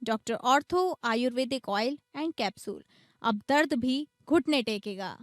Doctor ortho Ayurvedic oil and capsule. अब दर्द भी घुटने टेकेगा।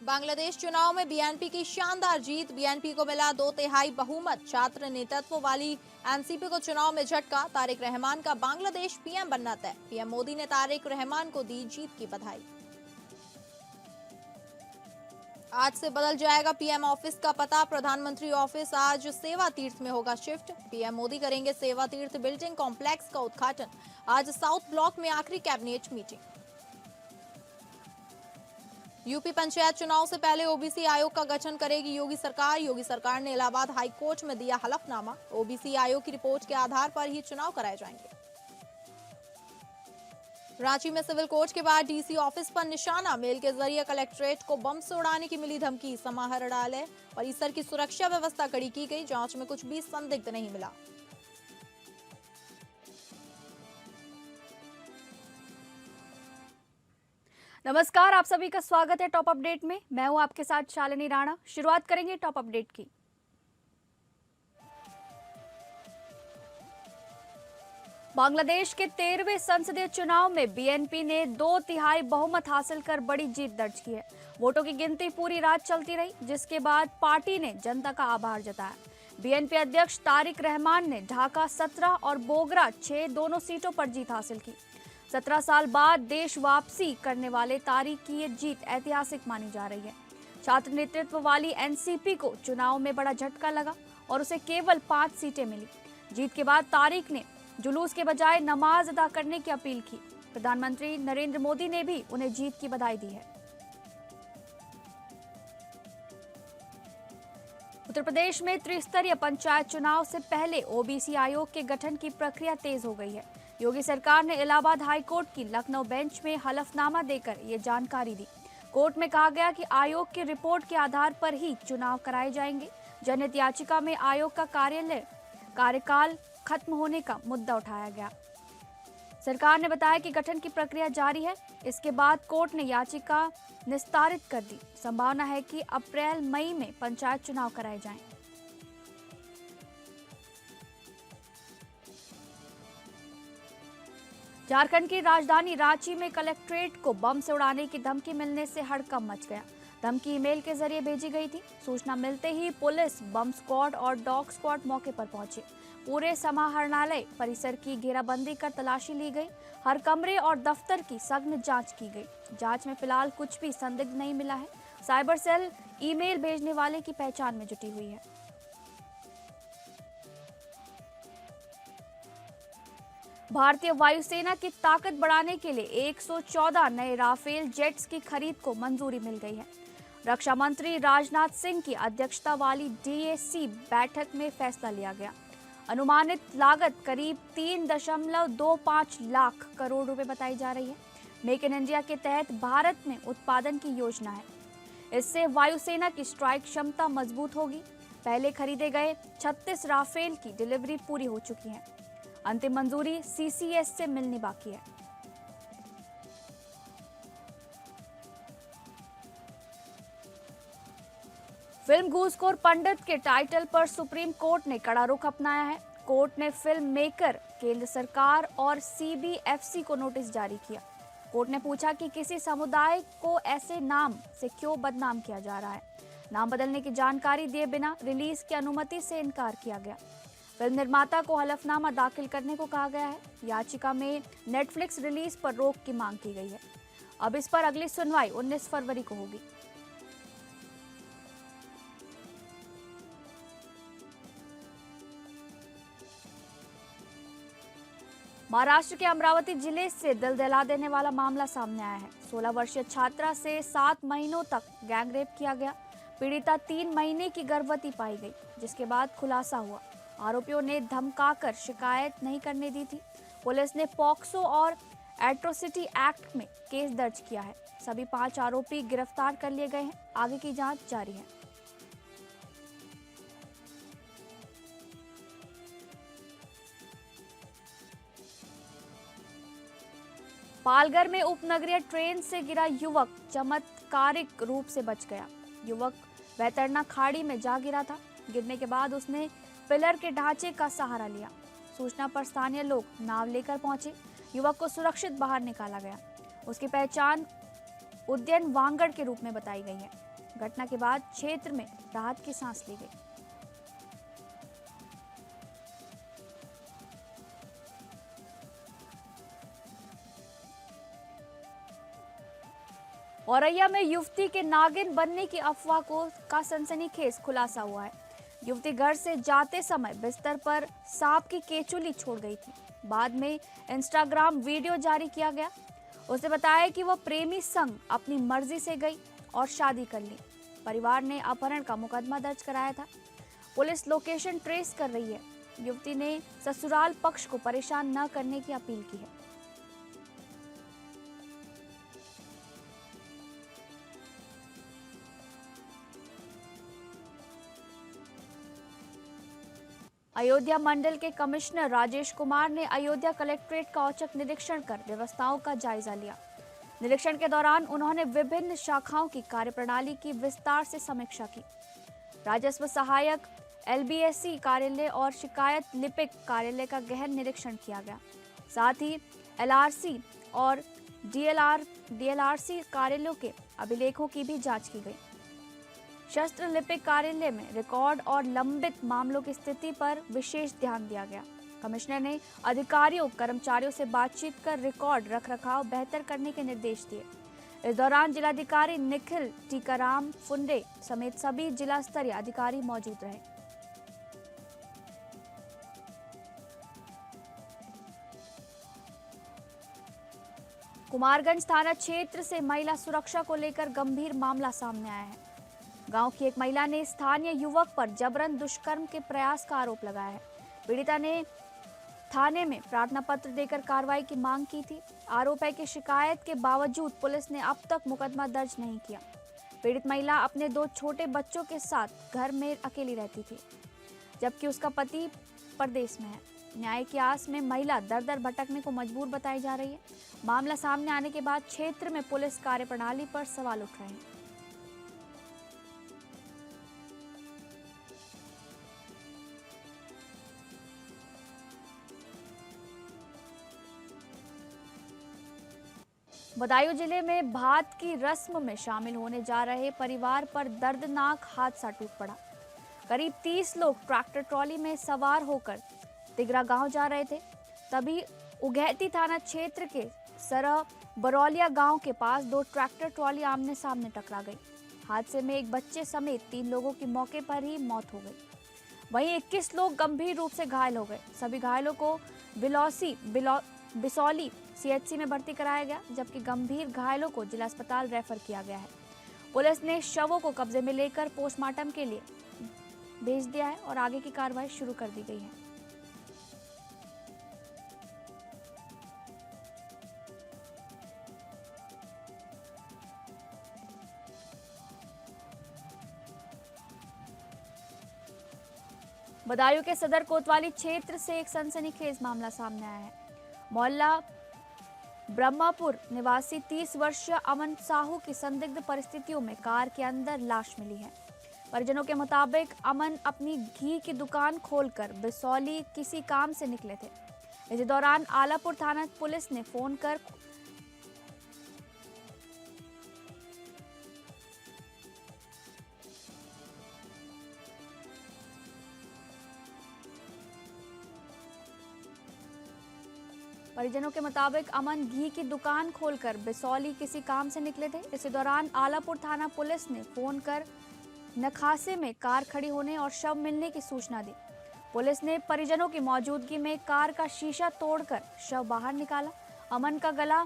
बांग्लादेश चुनाव में बीएनपी की शानदार जीत। बीएनपी को मिला 2/3 बहुमत। छात्र नेतृत्व वाली एनसीपी को चुनाव में झटका। तारिक रहमान का बांग्लादेश पीएम बनना तय। पीएम मोदी ने तारिक रहमान को दी जीत की बधाई। आज से बदल जाएगा पीएम ऑफिस का पता। प्रधानमंत्री ऑफिस आज सेवा तीर्थ में होगा शिफ्ट। पीएम मोदी करेंगे सेवा तीर्थ बिल्डिंग कॉम्प्लेक्स का उद्घाटन। आज साउथ ब्लॉक में आखिरी कैबिनेट मीटिंग। यूपी पंचायत चुनाव से पहले ओबीसी आयोग का गठन करेगी योगी सरकार। योगी सरकार ने इलाहाबाद हाई कोर्ट में दिया हलफनामा। ओबीसी आयोग की रिपोर्ट के आधार पर ही चुनाव कराए जाएंगे। रांची में सिविल कोर्ट के बाद डीसी ऑफिस पर निशाना। मेल के जरिए कलेक्ट्रेट को बम से उड़ाने की मिली धमकी। समाहरणालय परिसर की सुरक्षा व्यवस्था कड़ी की गई। जांच में कुछ भी संदिग्ध नहीं मिला। नमस्कार, आप सभी का स्वागत है टॉप अपडेट में। मैं हूं आपके साथ शालिनी राणा। शुरुआत करेंगे टॉप अपडेट की। बांग्लादेश के 13वें संसदीय चुनाव में बीएनपी ने 2/3 बहुमत हासिल कर बड़ी जीत दर्ज की है। वोटों की गिनती पूरी रात चलती रही, जिसके बाद पार्टी ने जनता का आभार जताया। बीएनपी अध्यक्ष तारिक रहमान ने ढाका 17 और बोगरा 6 दोनों सीटों पर जीत हासिल की। 17 साल बाद देश वापसी करने वाले तारिक की ये जीत ऐतिहासिक मानी जा रही है। छात्र नेतृत्व वाली एनसीपी को चुनाव में बड़ा झटका लगा और उसे केवल 5 सीटें मिली। जीत के बाद तारिक ने जुलूस के बजाय नमाज अदा करने की अपील की। प्रधानमंत्री नरेंद्र मोदी ने भी उन्हें जीत की बधाई दी है। उत्तर प्रदेश में त्रिस्तरीय पंचायत चुनाव से पहले ओबीसी आयोग के गठन की प्रक्रिया तेज हो गई है। योगी सरकार ने इलाहाबाद हाईकोर्ट की लखनऊ बेंच में हलफनामा देकर ये जानकारी दी। कोर्ट में कहा गया कि आयोग की रिपोर्ट के आधार पर ही चुनाव कराए जाएंगे। जनहित याचिका में आयोग का कार्यकाल खत्म होने का मुद्दा उठाया गया। सरकार ने बताया कि गठन की प्रक्रिया जारी है। इसके बाद कोर्ट ने याचिका निस्तारित कर दी। संभावना है कि अप्रैल मई में पंचायत चुनाव कराए जाएं। झारखंड की राजधानी रांची में कलेक्ट्रेट को बम से उड़ाने की धमकी मिलने से हड़कंप मच गया। धमकी ईमेल के जरिए भेजी गई थी। सूचना मिलते ही पुलिस, बम स्क्वाड और डॉग स्क्वाड मौके पर पहुंचे। पूरे समाहरणालय परिसर की घेराबंदी कर तलाशी ली गई। हर कमरे और दफ्तर की सघन जांच की गई। जांच में फिलहाल कुछ भी संदिग्ध नहीं मिला है। साइबर सेल ईमेल भेजने वाले की पहचान में जुटी हुई है। भारतीय वायुसेना की ताकत बढ़ाने के लिए 114 नए राफेल जेट्स की खरीद को मंजूरी मिल गई है। रक्षा मंत्री राजनाथ सिंह की अध्यक्षता वाली डीएसी बैठक में फैसला लिया गया। अनुमानित लागत करीब 3.25 लाख करोड़ रुपए बताई जा रही है। मेक इन इंडिया के तहत भारत में उत्पादन की योजना है। इससे वायुसेना की स्ट्राइक क्षमता मजबूत होगी। पहले खरीदे गए 36 राफेल की डिलीवरी पूरी हो चुकी है। अंतिम मंजूरी सीसीएस से मिलनी बाकी है। फिल्म घूसखोर पंडित के टाइटल पर सुप्रीम कोर्ट ने कड़ा रुख अपनाया है। कोर्ट ने फिल्म मेकर, केंद्र सरकार और सीबीएफसी को नोटिस जारी किया। कोर्ट ने पूछा कि किसी समुदाय को ऐसे नाम से क्यों बदनाम किया जा रहा है। नाम बदलने की जानकारी दिए बिना रिलीज की अनुमति से इनकार किया गया। फिल्म निर्माता को हलफनामा दाखिल करने को कहा गया है। याचिका में नेटफ्लिक्स रिलीज पर रोक की मांग की गई है। अब इस पर अगली सुनवाई 19 फरवरी को होगी। महाराष्ट्र के अमरावती जिले से दिल दहला देने वाला मामला सामने आया है। 16 वर्षीय छात्रा से 7 महीनों तक गैंगरेप किया गया। पीड़िता 3 महीने की गर्भवती पाई गई, जिसके बाद खुलासा हुआ। आरोपियों ने धमकाकर शिकायत नहीं करने दी थी। पुलिस ने पॉक्सो और एट्रोसिटी एक्ट में केस दर्ज किया है। सभी 5 आरोपी गिरफ्तार कर लिए गए हैं। आगे की जांच जारी है। पालघर में उपनगरीय ट्रेन से गिरा युवक चमत्कारिक रूप से बच गया। युवक वैतरना खाड़ी में जा गिरा था। गिरने के बाद उसने पिलर के ढांचे का सहारा लिया। सूचना पर स्थानीय लोग नाव लेकर पहुंचे। युवक को सुरक्षित बाहर निकाला गया। उसकी पहचान उद्यन वांगड़ के रूप में बताई गई है। घटना के बाद क्षेत्र में राहत की सांस ली गई। औरैया में युवती के नागिन बनने की अफवाह का सनसनीखेज खुलासा हुआ है। युवती घर से जाते समय बिस्तर पर सांप की केचुली छोड़ गई थी। बाद में इंस्टाग्राम वीडियो जारी किया गया। उसने बताया कि वह प्रेमी संग अपनी मर्जी से गई और शादी कर ली। परिवार ने अपहरण का मुकदमा दर्ज कराया था। पुलिस लोकेशन ट्रेस कर रही है। युवती ने ससुराल पक्ष को परेशान न करने की अपील की है। अयोध्या मंडल के कमिश्नर राजेश कुमार ने अयोध्या कलेक्ट्रेट का औचक निरीक्षण कर व्यवस्थाओं का जायजा लिया। निरीक्षण के दौरान उन्होंने विभिन्न शाखाओं की कार्यप्रणाली की विस्तार से समीक्षा की। राजस्व सहायक, LBSC कार्यालय और शिकायत लिपिक कार्यालय का गहन निरीक्षण किया गया। साथ ही LRC और DLRC कार्यालयों के अभिलेखों की भी जांच की गई। शस्त्र लिपिक कार्यालय में रिकॉर्ड और लंबित मामलों की स्थिति पर विशेष ध्यान दिया गया। कमिश्नर ने अधिकारियों कर्मचारियों से बातचीत कर रिकॉर्ड रखरखाव बेहतर करने के निर्देश दिए। इस दौरान जिलाधिकारी निखिल टीकाराम फुंडे समेत सभी जिला स्तरीय अधिकारी मौजूद रहे। कुमारगंज थाना क्षेत्र से महिला सुरक्षा को लेकर गंभीर मामला सामने आया है। गांव की एक महिला ने स्थानीय युवक पर जबरन दुष्कर्म के प्रयास का आरोप लगाया है। पीड़िता ने थाने में प्रार्थना पत्र देकर कार्रवाई की मांग की थी। आरोप है कि शिकायत के बावजूद पुलिस ने अब तक मुकदमा दर्ज नहीं किया। पीड़ित महिला अपने 2 छोटे बच्चों के साथ घर में अकेली रहती थी, जबकि उसका पति परदेश में है। न्याय की आस में महिला दर-दर भटकने को मजबूर बताई जा रही है। मामला सामने आने के बाद क्षेत्र में पुलिस कार्यप्रणाली पर सवाल उठ रहे हैं। बदायूं जिले में भात की रस्म में शामिल होने जा रहे परिवार पर दर्दनाक हादसा टूट पड़ा। करीब 30 लोग ट्रैक्टर ट्रॉली में सवार होकर तिगरा गांव जा रहे थे। तभी उगैती थाना क्षेत्र के सरह बरौलिया गांव के पास 2 ट्रैक्टर ट्रॉली आमने सामने टकरा गई। हादसे में एक बच्चे समेत 3 लोगों की मौके पर ही मौत हो गई। वहीं 21 लोग गंभीर रूप से घायल हो गए। सभी घायलों को बिसौली CHC में भर्ती कराया गया, जबकि गंभीर घायलों को जिला अस्पताल रेफर किया गया है। पुलिस ने शवों को कब्जे में लेकर पोस्टमार्टम के लिए भेज दिया है और आगे की कार्रवाई शुरू कर दी गई है। बदायूं के सदर कोतवाली क्षेत्र से एक सनसनीखेज मामला सामने आया है। मोहल्ला ब्रह्मापुर निवासी 30 वर्षीय अमन साहू की संदिग्ध परिस्थितियों में कार के अंदर लाश मिली है। परिजनों के मुताबिक अमन अपनी घी की दुकान खोलकर बिसौली किसी काम से निकले थे। इसी दौरान आलापुर थाना पुलिस ने फोन कर परिजनों के मुताबिक अमन घी की दुकान खोलकर बिसौली किसी काम से निकले थे। इसी दौरान आलापुर थाना पुलिस ने फोन कर नखासे में कार खड़ी होने और शव मिलने की सूचना दी। पुलिस ने परिजनों की मौजूदगी में कार का शीशा तोड़कर शव बाहर निकाला। अमन का गला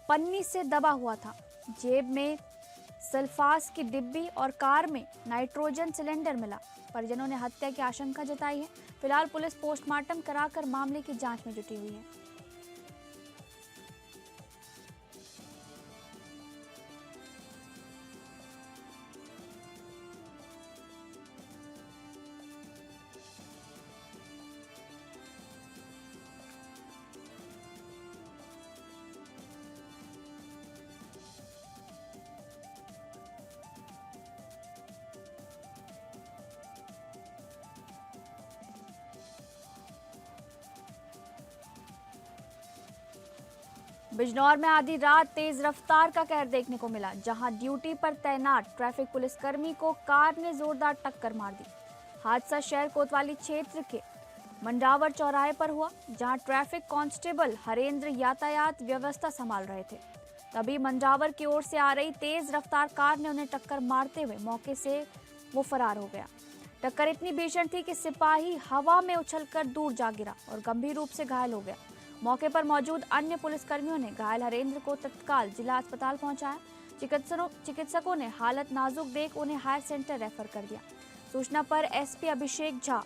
पन्नी से दबा हुआ था। जेब में सल्फास की डिब्बी और कार में नाइट्रोजन सिलेंडर मिला। परिजनों ने हत्या की आशंका जताई है। फिलहाल पुलिस पोस्टमार्टम कराकर मामले की जांच में जुटी हुई है। बिजनौर में आधी रात तेज रफ्तार का कहर देखने को मिला, जहां ड्यूटी पर तैनात ट्रैफिक पुलिसकर्मी को कार ने जोरदार टक्कर मार दी। हादसा शहर कोतवाली क्षेत्र के मंडावर चौराहे पर हुआ, जहां ट्रैफिक कांस्टेबल हरेंद्र यातायात व्यवस्था संभाल रहे थे। तभी मंडावर की ओर से आ रही तेज रफ्तार कार ने उन्हें टक्कर मारते हुए मौके से वो फरार हो गया। टक्कर इतनी भीषण थी कि सिपाही हवा में उछलकर दूर जा गिरा और गंभीर रूप से घायल हो गया। मौके पर मौजूद अन्य पुलिसकर्मियों ने घायल हरेंद्र को तत्काल जिला अस्पताल पहुंचाया। चिकित्सकों ने हालत नाजुक देख उन्हें हायर सेंटर रेफर कर दिया। सूचना पर एसपी अभिषेक झा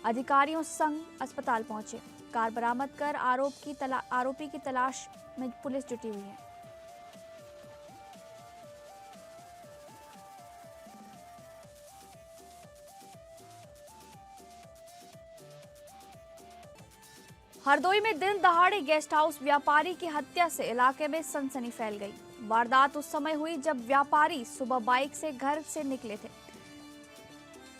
अधिकारियों संग अस्पताल पहुंचे। कार बरामद कर आरोपी की तलाश में पुलिस जुटी हुई है। हरदोई में दिन दहाड़े गेस्ट हाउस व्यापारी की हत्या से इलाके में सनसनी फैल गई। वारदात उस समय हुई जब व्यापारी सुबह बाइक से घर से निकले थे।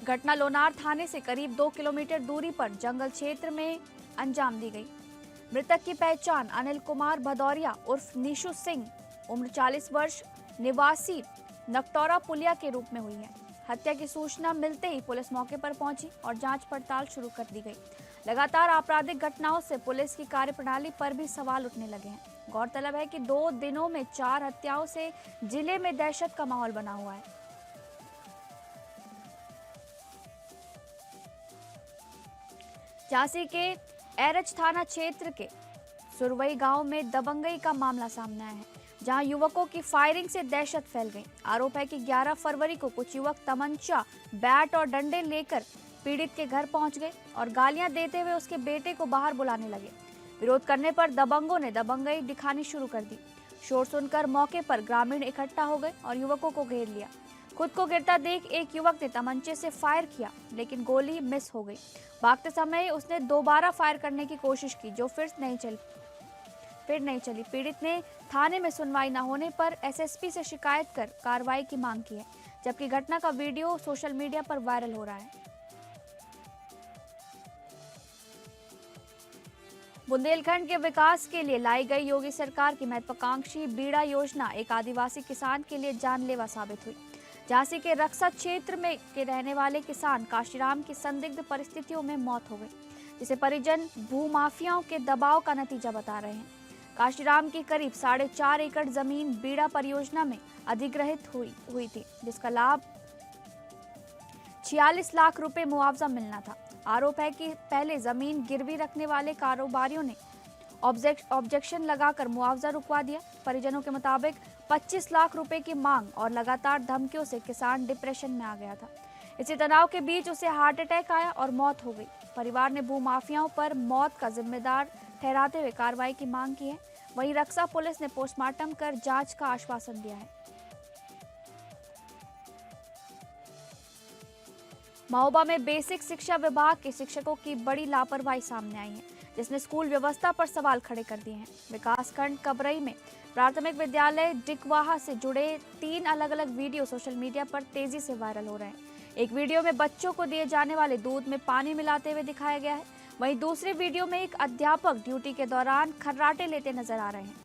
घटना लोनार थाने से करीब 2 किलोमीटर दूरी पर जंगल क्षेत्र में अंजाम दी गई। मृतक की पहचान अनिल कुमार भदौरिया उर्फ निशु सिंह, उम्र 40 वर्ष, निवासी नकटौरा पुलिया के रूप में हुई है। हत्या की सूचना मिलते ही पुलिस मौके पर पहुंची और जांच पड़ताल शुरू कर दी गई। लगातार आपराधिक घटनाओं से पुलिस की कार्यप्रणाली पर भी सवाल उठने लगे हैं। गौरतलब है कि 2 दिनों में 4 हत्याओं से जिले में दहशत का माहौल बना हुआ है। झांसी के एरच थाना क्षेत्र के सुरवई गांव में दबंगई का मामला सामने आया है, जहां युवकों की फायरिंग से दहशत फैल गई। आरोप है कि 11 फरवरी को कुछ युवक तमंचा, बैट और डंडे लेकर पीड़ित के घर पहुंच गए और गालियां देते हुए उसके बेटे को बाहर बुलाने लगे। विरोध करने पर दबंगों ने दबंगई दिखानी शुरू कर दी। शोर सुनकर मौके पर ग्रामीण इकट्ठा हो गए और युवकों को घेर लिया। खुद को गिरता देख एक युवक ने तमंचे से फायर किया, लेकिन गोली मिस हो गई। भागते समय उसने दोबारा फायर करने की कोशिश की, जो फिर नहीं चली। पीड़ित ने थाने में सुनवाई न होने पर एसएसपी से शिकायत कर कार्रवाई की मांग की है, जबकि घटना का वीडियो सोशल मीडिया पर वायरल हो रहा है। बुंदेलखंड के विकास के लिए लाई गई योगी सरकार की महत्वाकांक्षी बीड़ा योजना एक आदिवासी किसान के लिए जानलेवा साबित हुई। झांसी के रक्सा क्षेत्र में के रहने वाले किसान काशीराम की संदिग्ध परिस्थितियों में मौत हो गई, जिसे परिजन भूमाफियाओं के दबाव का नतीजा बता रहे हैं। काशीराम की करीब 4.5 एकड़ जमीन बीड़ा परियोजना में अधिग्रहित हुई थी, जिसका लाभ 46 लाख रुपए मुआवजा मिलना था। आरोप है कि पहले जमीन गिरवी रखने वाले कारोबारियों ने ऑब्जेक्शन लगाकर मुआवजा रुकवा दिया। परिजनों के मुताबिक 25 लाख रुपए की मांग और लगातार धमकियों से किसान डिप्रेशन में आ गया था। इसी तनाव के बीच उसे हार्ट अटैक आया और मौत हो गई। परिवार ने भूमाफियाओं पर मौत का जिम्मेदार ठहराते हुए कार्रवाई की मांग की है। वहीं रक्सा पुलिस ने पोस्टमार्टम कर जांच का आश्वासन दिया है। महोबा में बेसिक शिक्षा विभाग के शिक्षकों की बड़ी लापरवाही सामने आई है, जिसने स्कूल व्यवस्था पर सवाल खड़े कर दिए हैं। विकासखंड कबरई में प्राथमिक विद्यालय डिकवाहा से जुड़े 3 अलग-अलग वीडियो सोशल मीडिया पर तेजी से वायरल हो रहे हैं। एक वीडियो में बच्चों को दिए जाने वाले दूध में पानी मिलाते हुए दिखाया गया है। वहीं दूसरे वीडियो में एक अध्यापक ड्यूटी के दौरान खर्राटे लेते नजर आ रहे हैं।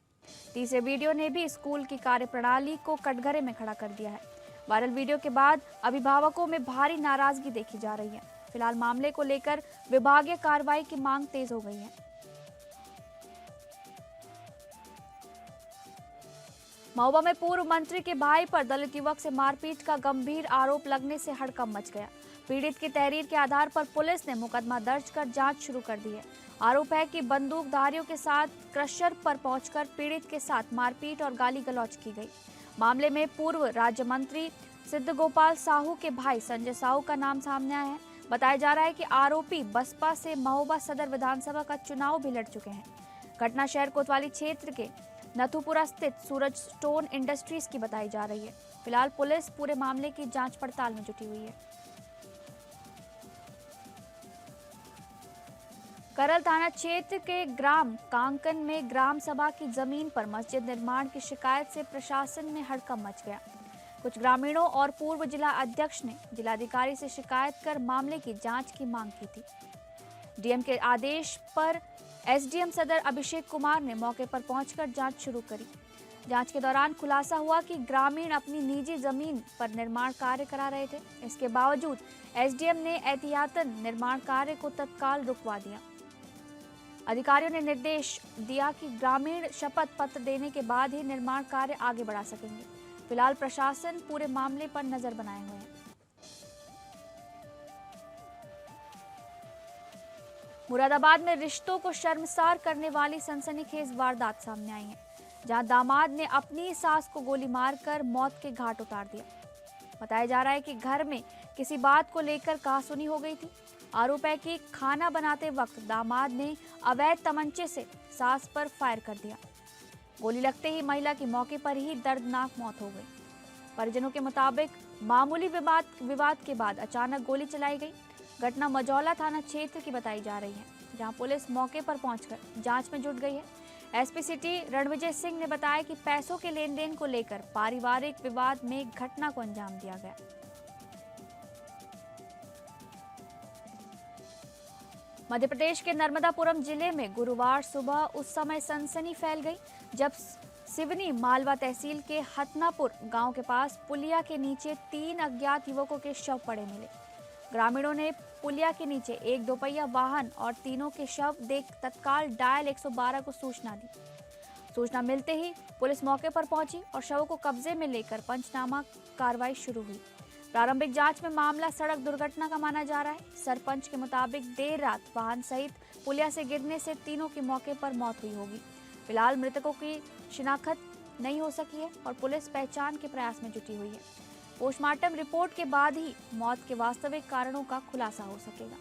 तीसरे वीडियो ने भी स्कूल की कार्यप्रणाली को कटघरे में खड़ा कर दिया है। वायरल वीडियो के बाद अभिभावकों में भारी नाराजगी देखी जा रही है। फिलहाल मामले को लेकर विभागीय कार्रवाई की मांग तेज हो गई है। महोबा में पूर्व मंत्री के भाई पर दलित युवक से मारपीट का गंभीर आरोप लगने से हड़कंप मच गया। पीड़ित की तहरीर के आधार पर पुलिस ने मुकदमा दर्ज कर जांच शुरू कर दी है। आरोप है कि बंदूकधारियों के साथ क्रशर पर पहुंचकर पीड़ित के साथ मारपीट और गाली गलौज की गई। मामले में पूर्व राज्य मंत्री सिद्ध गोपाल साहू के भाई संजय साहू का नाम सामने आया है। बताया जा रहा है कि आरोपी बसपा से महोबा सदर विधानसभा का चुनाव भी लड़ चुके हैं। घटना शहर कोतवाली क्षेत्र के नथुपुरा स्थित सूरज स्टोन इंडस्ट्रीज की बताई जा रही है। फिलहाल पुलिस पूरे मामले की जांच पड़ताल में जुटी हुई है। करल थाना क्षेत्र के ग्राम कांकन में ग्राम सभा की जमीन पर मस्जिद निर्माण की शिकायत से प्रशासन में हड़कंप मच गया। कुछ ग्रामीणों और पूर्व जिला अध्यक्ष ने जिलाधिकारी से शिकायत कर मामले की जांच की मांग की थी। डीएम के आदेश पर एसडीएम सदर अभिषेक कुमार ने मौके पर पहुंचकर जांच शुरू करी। जांच के दौरान खुलासा हुआ कि ग्रामीण अपनी निजी जमीन पर निर्माण कार्य करा रहे थे। इसके बावजूद एसडीएम ने एहतियातन निर्माण कार्य को तत्काल रुकवा दिया। अधिकारियों ने निर्देश दिया कि ग्रामीण शपथ पत्र देने के बाद ही निर्माण कार्य आगे बढ़ा सकेंगे। फिलहाल प्रशासन पूरे मामले पर नजर बनाए हुए है। मुरादाबाद में रिश्तों को शर्मसार करने वाली सनसनीखेज वारदात सामने आई है, जहां दामाद ने अपनी सास को गोली मारकर मौत के घाट उतार दिया। बताया जा रहा है कि घर में किसी बात को लेकर कहासुनी हो गई थी। आरोप है कि खाना बनाते वक्त दामाद ने अवैध तमंचे से सास पर फायर कर दिया। गोली लगते ही महिला की मौके पर ही दर्दनाक मौत हो गई। परिजनों के मुताबिक मामूली विवाद के बाद अचानक गोली चलाई गई। घटना मजौला थाना क्षेत्र की बताई जा रही है, जहां पुलिस मौके पर पहुंचकर जांच में जुट गई है। एसपी सिटी रणविजय सिंह ने बताया कि पैसों के लेन देन को लेकर पारिवारिक विवाद में घटना को अंजाम दिया गया। मध्य प्रदेश के नर्मदापुरम जिले में गुरुवार सुबह उस समय सनसनी फैल गई जब सिवनी मालवा तहसील के हतनापुर गांव के पास पुलिया के नीचे 3 अज्ञात युवकों के शव पड़े मिले। ग्रामीणों ने पुलिया के नीचे एक दोपहिया वाहन और तीनों के शव देख तत्काल डायल 112 को सूचना दी। सूचना मिलते ही पुलिस मौके पर पहुंची और शवों को कब्जे में लेकर पंचनामा कार्रवाई शुरू हुई। प्रारंभिक जांच में मामला सड़क दुर्घटना का माना जा रहा है। सरपंच के मुताबिक देर रात वाहन सहित पुलिया से गिरने से तीनों की मौके पर मौत हुई होगी। फिलहाल मृतकों की शिनाख्त नहीं हो सकी है और पुलिस पहचान के प्रयास में जुटी हुई है। पोस्टमार्टम रिपोर्ट के बाद ही मौत के वास्तविक कारणों का खुलासा हो सकेगा।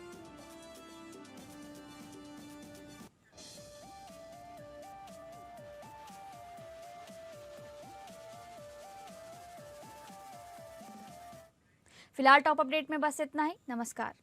फिलहाल टॉप अपडेट में बस इतना ही। नमस्कार।